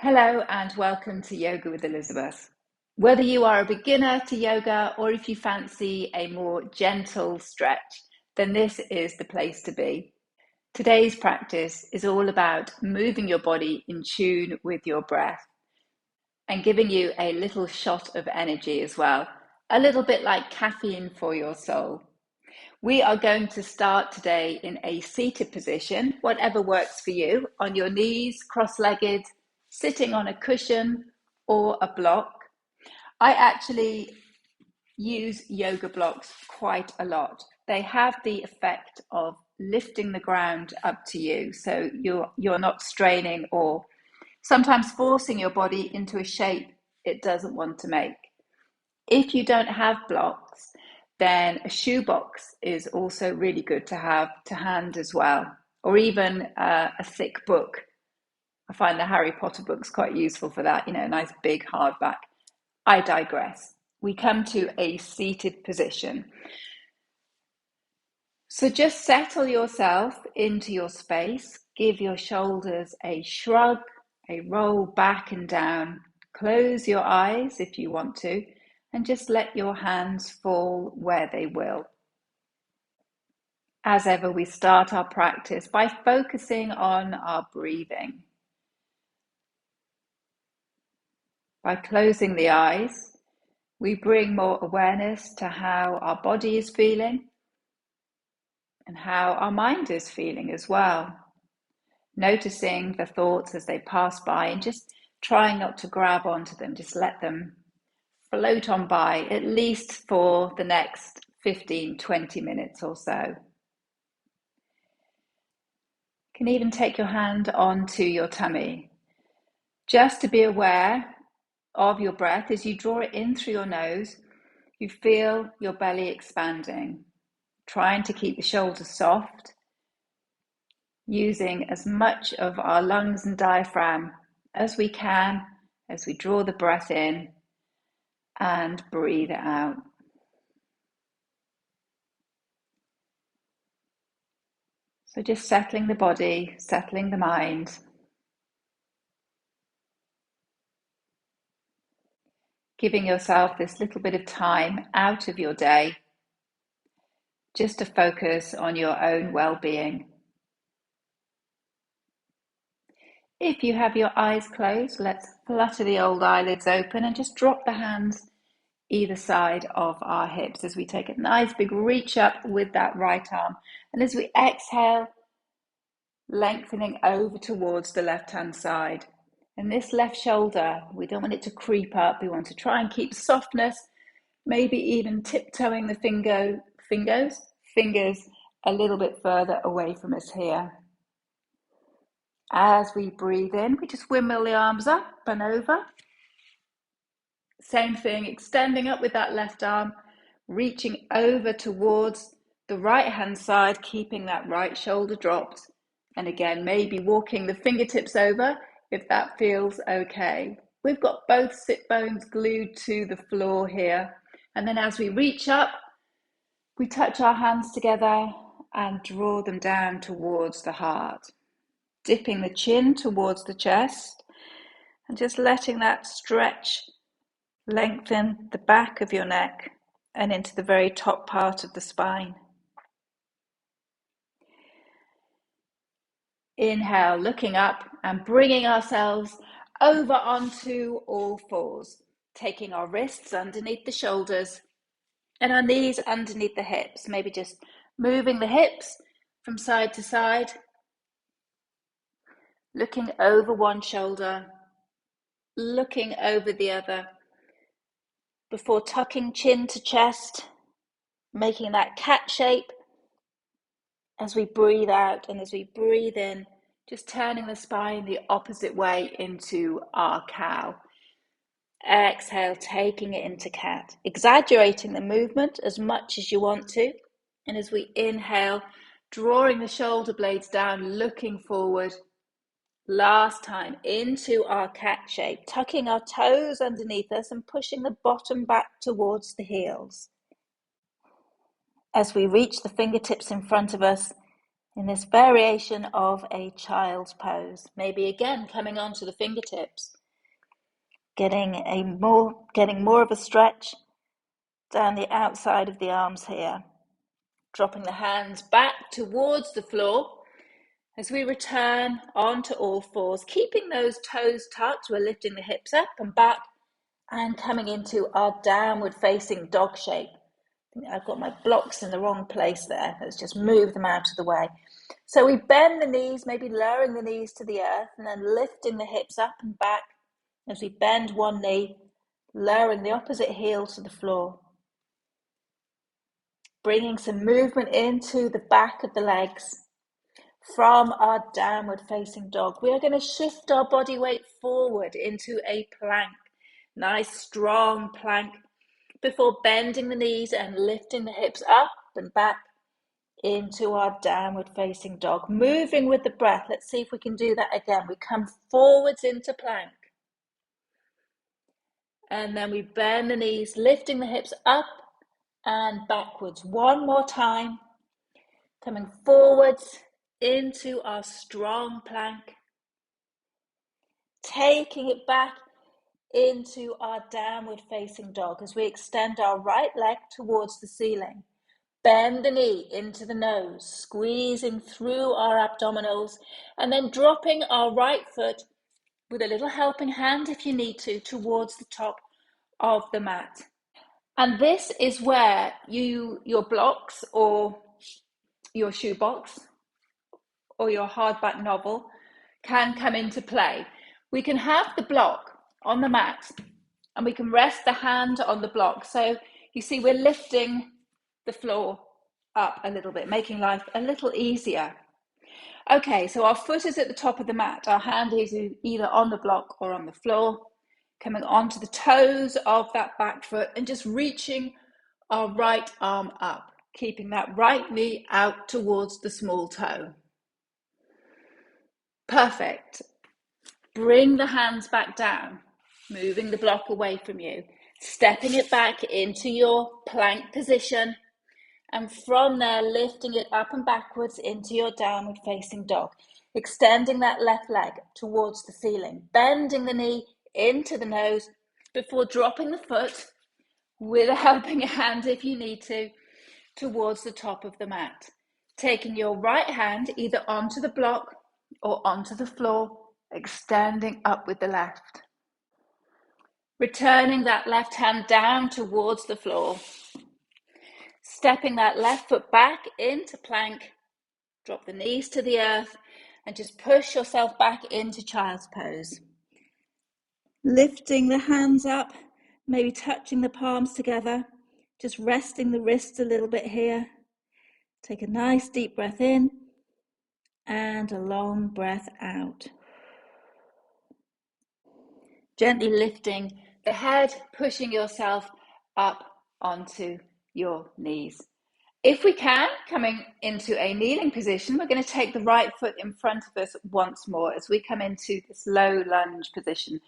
Hello and welcome to Yoga with Elizabeth. Whether you are a beginner to yoga or if you fancy a more gentle stretch, then this is the place to be. Today's practice is all about moving your body in tune with your breath and giving you a little shot of energy as well, a little bit like caffeine for your soul. We are going to start today in a seated position, whatever works for you, on your knees, cross-legged, sitting on a cushion or a block. I actually use yoga blocks quite a lot. They have the effect of lifting the ground up to you, so you're not straining or sometimes forcing your body into a shape it doesn't want to make. If you don't have blocks, then a shoebox is also really good to have to hand as well, or even a thick book. I find the Harry Potter books quite useful for that, a nice big hardback. I digress. We come to a seated position. So just settle yourself into your space. Give your shoulders a shrug, a roll back and down. Close your eyes if you want to, and just let your hands fall where they will. As ever, we start our practice by focusing on our breathing. By closing the eyes, we bring more awareness to how our body is feeling and how our mind is feeling as well. Noticing the thoughts as they pass by and just trying not to grab onto them, just let them float on by, at least for the next 15-20 minutes or so. You can even take your hand onto your tummy, just to be aware of your breath. As you draw it in through your nose, you feel your belly expanding, trying to keep the shoulders soft, using as much of our lungs and diaphragm as we can as we draw the breath in and breathe it out. So just settling the body, settling the mind. Giving yourself this little bit of time out of your day just to focus on your own well-being. If you have your eyes closed, let's flutter the old eyelids open and just drop the hands either side of our hips as we take a nice big reach up with that right arm. And as we exhale, lengthening over towards the left-hand side. And this left shoulder, we don't want it to creep up. We want to try and keep softness, maybe even tiptoeing the fingers a little bit further away from us here. As we breathe in, we just windmill the arms up and over. Same thing, extending up with that left arm, reaching over towards the right hand side, keeping that right shoulder dropped. And again, maybe walking the fingertips over if that feels okay. We've got both sit bones glued to the floor here. And then as we reach up, we touch our hands together and draw them down towards the heart. Dipping the chin towards the chest and just letting that stretch lengthen the back of your neck and into the very top part of the spine. Inhale, looking up and bringing ourselves over onto all fours, taking our wrists underneath the shoulders and our knees underneath the hips, maybe just moving the hips from side to side, looking over one shoulder, looking over the other, before tucking chin to chest, making that cat shape as we breathe out, and as we breathe in, just turning the spine the opposite way into our cow. Exhale, taking it into cat, exaggerating the movement as much as you want to. And as we inhale, drawing the shoulder blades down, looking forward. Last time, into our cat shape, tucking our toes underneath us and pushing the bottom back towards the heels. As we reach the fingertips in front of us, in this variation of a child's pose. Maybe again coming onto the fingertips, getting more of a stretch down the outside of the arms here. Dropping the hands back towards the floor as we return onto all fours, keeping those toes tucked. We're lifting the hips up and back and coming into our downward facing dog shape. I've got my blocks in the wrong place there. Let's just move them out of the way. So we bend the knees, maybe lowering the knees to the earth and then lifting the hips up and back as we bend one knee, lowering the opposite heel to the floor. Bringing some movement into the back of the legs from our downward facing dog. We are going to shift our body weight forward into a plank. Nice strong plank before bending the knees and lifting the hips up and back into our downward facing dog. Moving with the breath. Let's see if we can do that again. We come forwards into plank. And then we bend the knees, lifting the hips up and backwards. One more time. Coming forwards into our strong plank. Taking it back into our downward facing dog as we extend our right leg towards the ceiling. Bend the knee into the nose, squeezing through our abdominals, and then dropping our right foot with a little helping hand if you need to, towards the top of the mat. And this is where your blocks or your shoebox or your hardback novel can come into play. We can have the block on the mat and we can rest the hand on the block. So you see we're lifting the floor up a little bit, making life a little easier. Okay, so our foot is at the top of the mat. Our hand is either on the block or on the floor, coming onto the toes of that back foot and just reaching our right arm up, keeping that right knee out towards the small toe. Perfect. Bring the hands back down, moving the block away from you, stepping it back into your plank position, and from there, lifting it up and backwards into your downward facing dog, extending that left leg towards the ceiling, bending the knee into the nose before dropping the foot with a helping hand if you need to, towards the top of the mat. Taking your right hand either onto the block or onto the floor, extending up with the left. Returning that left hand down towards the floor. Stepping that left foot back into plank. Drop the knees to the earth and just push yourself back into child's pose. Lifting the hands up, maybe touching the palms together. Just resting the wrists a little bit here. Take a nice deep breath in and a long breath out. Gently lifting the head, pushing yourself up onto your knees. If we can, coming into a kneeling position, we're going to take the right foot in front of us once more as we come into this low lunge position.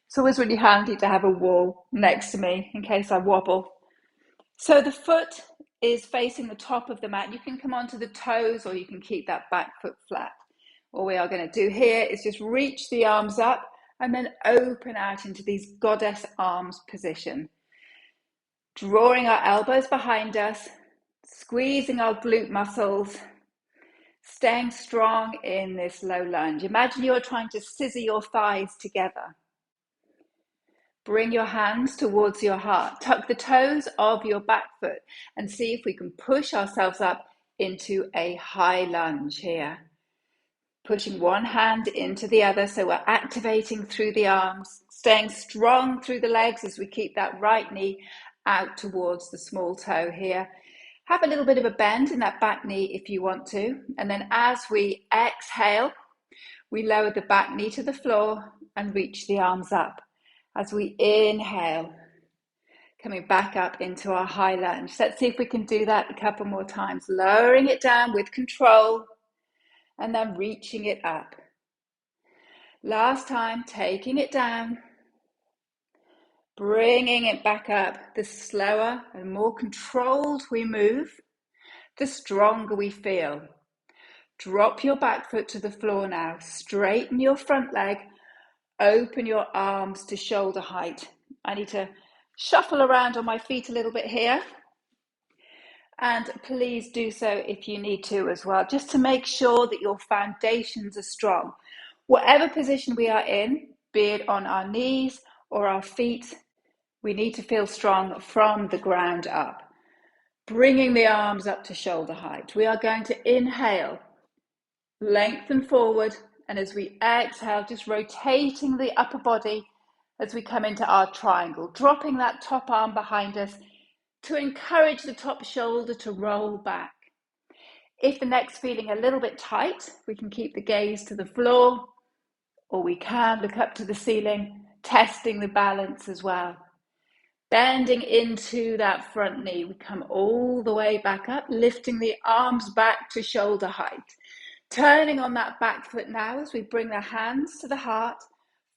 It's always really handy to have a wall next to me in case I wobble. So the foot is facing the top of the mat. You can come onto the toes or you can keep that back foot flat. All we are going to do here is just reach the arms up and then open out into these goddess arms position. Drawing our elbows behind us, squeezing our glute muscles, staying strong in this low lunge. Imagine you're trying to scissor your thighs together. Bring your hands towards your heart. Tuck the toes of your back foot and see if we can push ourselves up into a high lunge here. Pushing one hand into the other, so we're activating through the arms, staying strong through the legs as we keep that right knee out towards the small toe here. Have a little bit of a bend in that back knee if you want to. And then as we exhale, we lower the back knee to the floor and reach the arms up. As we inhale, coming back up into our high lunge. Let's see if we can do that a couple more times. Lowering it down with control and then reaching it up. Last time, taking it down, bringing it back up. The slower and more controlled we move, the stronger we feel. Drop your back foot to the floor now. Straighten your front leg. Open your arms to shoulder height. I need to shuffle around on my feet a little bit here. And please do so if you need to as well, just to make sure that your foundations are strong. Whatever position we are in, be it on our knees or our feet, we need to feel strong from the ground up. Bringing the arms up to shoulder height. We are going to inhale, lengthen forward, and as we exhale, just rotating the upper body as we come into our triangle, dropping that top arm behind us to encourage the top shoulder to roll back. If the neck's feeling a little bit tight, we can keep the gaze to the floor, or we can look up to the ceiling, testing the balance as well. Bending into that front knee, we come all the way back up, lifting the arms back to shoulder height. Turning on that back foot now as we bring the hands to the heart,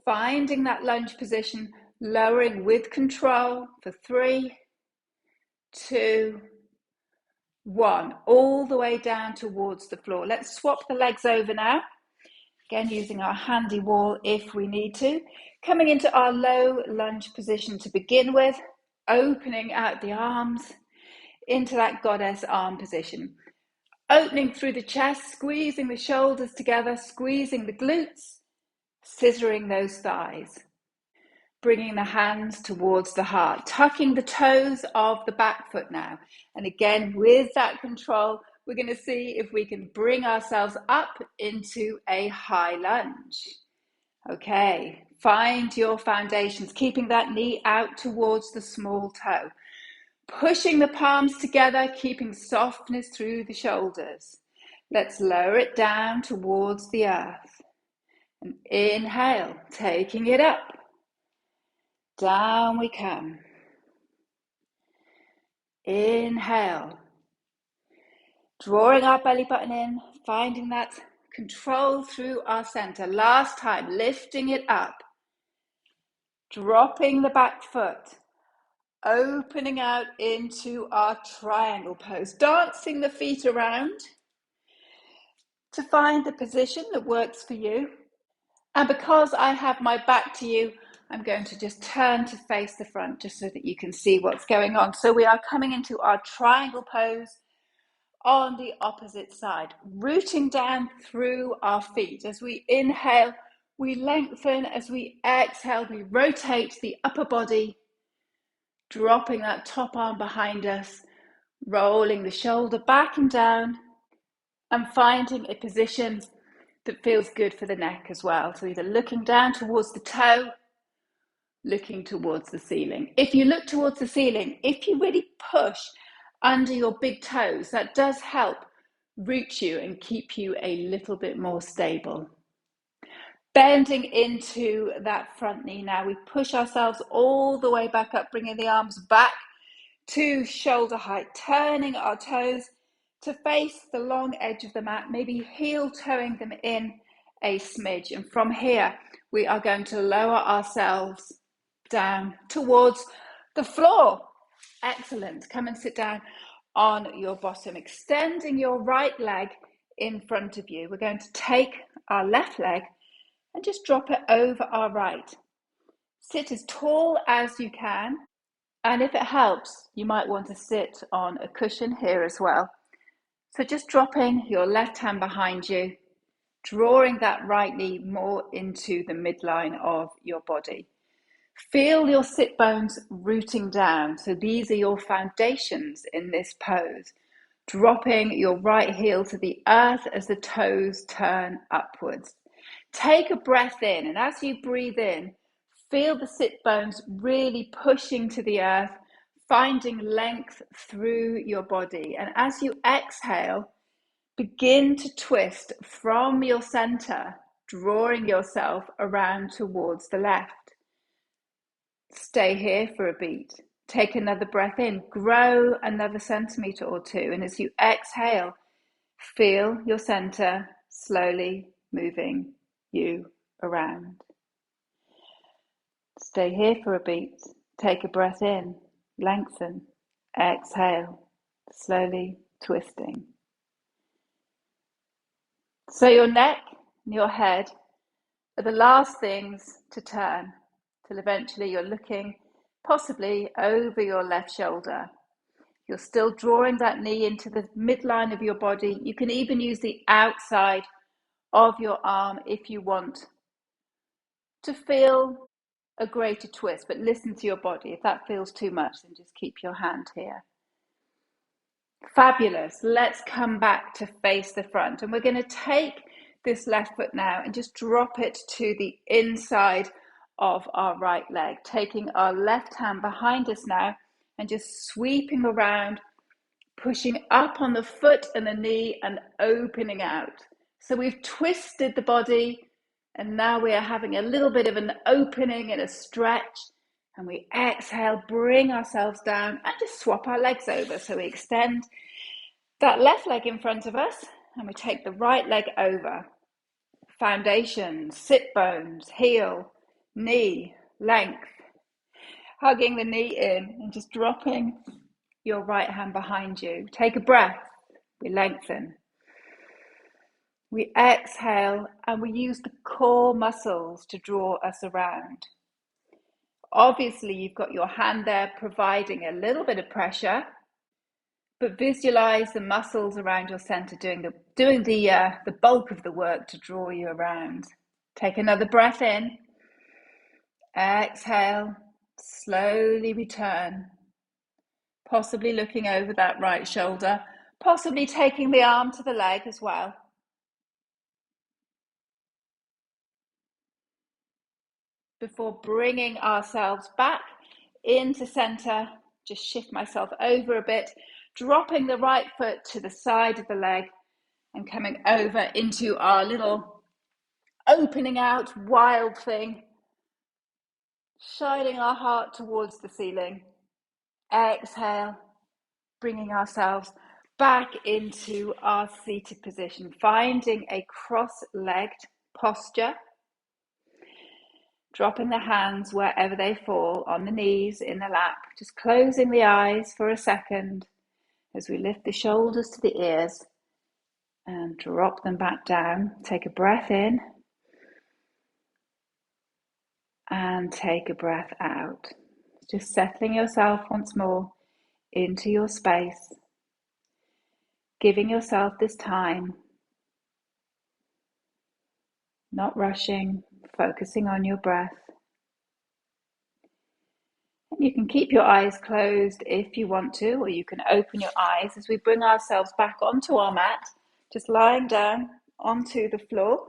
finding that lunge position, lowering with control for 3, 2, 1, all the way down towards the floor. Let's swap the legs over now. Again, using our handy wall if we need to. Coming into our low lunge position to begin with, opening out the arms into that goddess arm position. Opening through the chest, squeezing the shoulders together, squeezing the glutes, scissoring those thighs. Bringing the hands towards the heart, tucking the toes of the back foot now. And again, with that control, we're going to see if we can bring ourselves up into a high lunge. Okay, find your foundations, keeping that knee out towards the small toe. Pushing the palms together, keeping softness through the shoulders. Let's lower it down towards the earth. And inhale, taking it up. Down we come. Inhale. Drawing our belly button in, finding that control through our center. Last time, lifting it up. Dropping the back foot. Opening out into our triangle pose. Dancing the feet around to find the position that works for you. And because I have my back to you, I'm going to just turn to face the front just so that you can see what's going on. So we are coming into our triangle pose on the opposite side, rooting down through our feet. As we inhale, we lengthen. As we exhale, we rotate the upper body, dropping that top arm behind us, rolling the shoulder back and down, and finding a position that feels good for the neck as well. So either looking down towards the toe, looking towards the ceiling. If you look towards the ceiling, if you really push under your big toes, that does help root you and keep you a little bit more stable. Bending into that front knee now, we push ourselves all the way back up, bringing the arms back to shoulder height, turning our toes to face the long edge of the mat, maybe heel toeing them in a smidge. And from here, we are going to lower ourselves down towards the floor. Excellent. Come and sit down on your bottom, extending your right leg in front of you. We're going to take our left leg and just drop it over our right. Sit as tall as you can. And if it helps, you might want to sit on a cushion here as well. So just dropping your left hand behind you, drawing that right knee more into the midline of your body. Feel your sit bones rooting down. So these are your foundations in this pose. Dropping your right heel to the earth as the toes turn upwards. Take a breath in, and as you breathe in, feel the sit bones really pushing to the earth, finding length through your body. And as you exhale, begin to twist from your center, drawing yourself around towards the left. Stay here for a beat. Take another breath in, grow another centimeter or two. And as you exhale, feel your center slowly moving you around. Stay here for a beat. Take a breath in, lengthen, exhale, slowly twisting. So your neck and your head are the last things to turn, till eventually you're looking possibly over your left shoulder. You're still drawing that knee into the midline of your body. You can even use the outside of your arm if you want to feel a greater twist, but listen to your body. If that feels too much, then just keep your hand here. Fabulous. Let's come back to face the front. And we're going to take this left foot now and just drop it to the inside of our right leg, taking our left hand behind us now and just sweeping around, pushing up on the foot and the knee and opening out. So we've twisted the body and now we are having a little bit of an opening and a stretch. And we exhale, bring ourselves down and just swap our legs over. So we extend that left leg in front of us and we take the right leg over. Foundation, sit bones, heel, knee, length. Hugging the knee in and just dropping your right hand behind you. Take a breath. We lengthen. We exhale and we use the core muscles to draw us around. Obviously, you've got your hand there providing a little bit of pressure, but visualize the muscles around your center doing the bulk of the work to draw you around. Take another breath in. Exhale. Slowly return. Possibly looking over that right shoulder, possibly taking the arm to the leg as well. Before bringing ourselves back into center, just shift myself over a bit, dropping the right foot to the side of the leg and coming over into our little opening out wild thing, shining our heart towards the ceiling. Exhale, bringing ourselves back into our seated position, finding a cross-legged posture. Dropping the hands wherever they fall, on the knees, in the lap. Just closing the eyes for a second as we lift the shoulders to the ears and drop them back down. Take a breath in and take a breath out. Just settling yourself once more into your space. Giving yourself this time. Not rushing, focusing on your breath. You can keep your eyes closed if you want to, or you can open your eyes as we bring ourselves back onto our mat, just lying down onto the floor,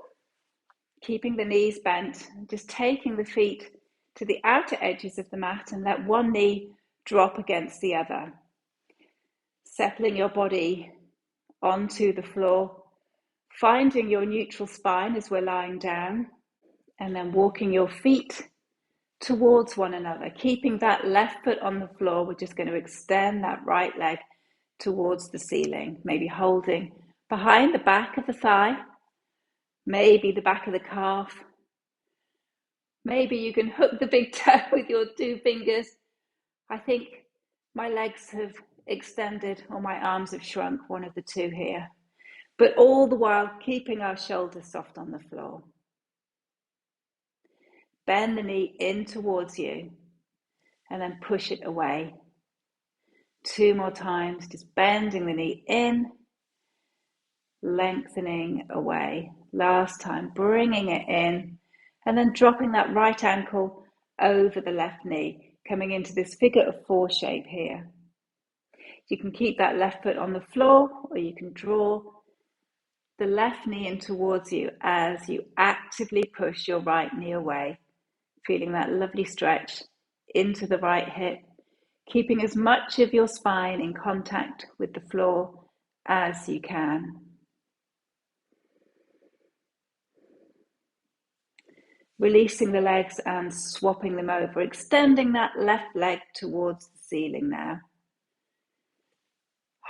keeping the knees bent, just taking the feet to the outer edges of the mat and let one knee drop against the other. Settling your body onto the floor, finding your neutral spine as we're lying down, and then walking your feet towards one another, keeping that left foot on the floor. We're just going to extend that right leg towards the ceiling, maybe holding behind the back of the thigh, maybe the back of the calf. Maybe you can hook the big toe with your two fingers. I think my legs have extended or my arms have shrunk, one of the two here. But all the while keeping our shoulders soft on the floor. Bend the knee in towards you and then push it away. 2 more times, just bending the knee in, lengthening away. Last time, bringing it in, and then dropping that right ankle over the left knee, coming into this figure of 4 shape here. You can keep that left foot on the floor, or you can draw the left knee in towards you as you actively push your right knee away, feeling that lovely stretch into the right hip, keeping as much of your spine in contact with the floor as you can. Releasing the legs and swapping them over, extending that left leg towards the ceiling now.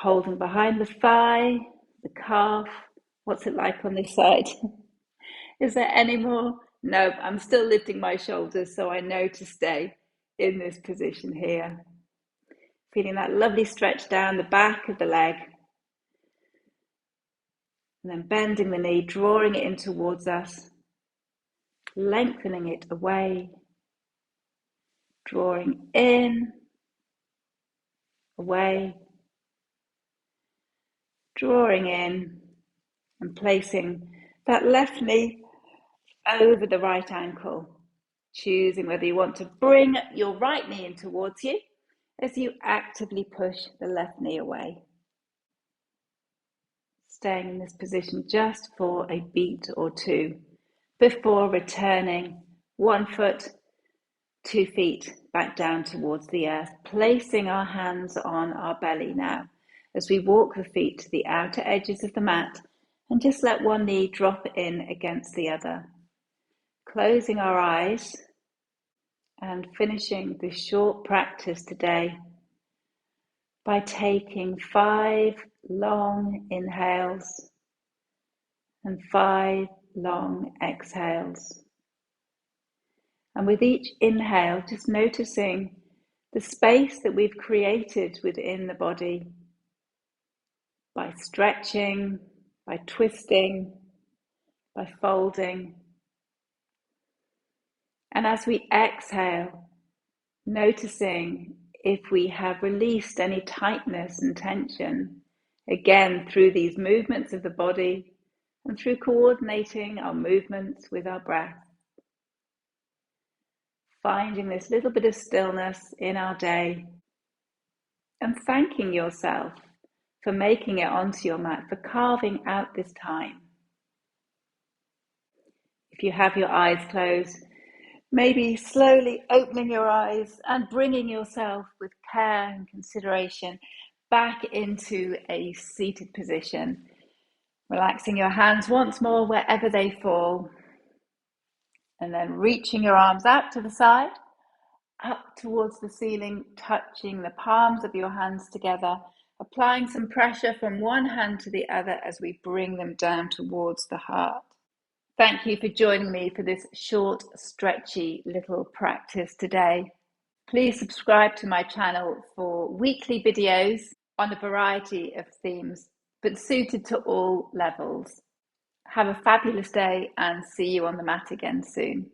Holding behind the thigh, the calf. What's it like on this side? Is there any more? No, I'm still lifting my shoulders, so I know to stay in this position here. Feeling that lovely stretch down the back of the leg. And then bending the knee, drawing it in towards us, lengthening it away, drawing in, away, drawing in, and placing that left knee over the right ankle, choosing whether you want to bring your right knee in towards you as you actively push the left knee away. Staying in this position just for a beat or two before returning 1 foot, 2 feet back down towards the earth, placing our hands on our belly now as we walk the feet to the outer edges of the mat and just let one knee drop in against the other. Closing our eyes and finishing this short practice today by taking 5 long inhales and 5 long exhales. And with each inhale, just noticing the space that we've created within the body by stretching, by twisting, by folding. And as we exhale, noticing if we have released any tightness and tension, again through these movements of the body and through coordinating our movements with our breath. Finding this little bit of stillness in our day and thanking yourself for making it onto your mat, for carving out this time. If you have your eyes closed, maybe slowly opening your eyes and bringing yourself with care and consideration back into a seated position. Relaxing your hands once more wherever they fall. And then reaching your arms out to the side, up towards the ceiling, touching the palms of your hands together, applying some pressure from one hand to the other as we bring them down towards the heart. Thank you for joining me for this short, stretchy little practice today. Please subscribe to my channel for weekly videos on a variety of themes, but suited to all levels. Have a fabulous day and see you on the mat again soon.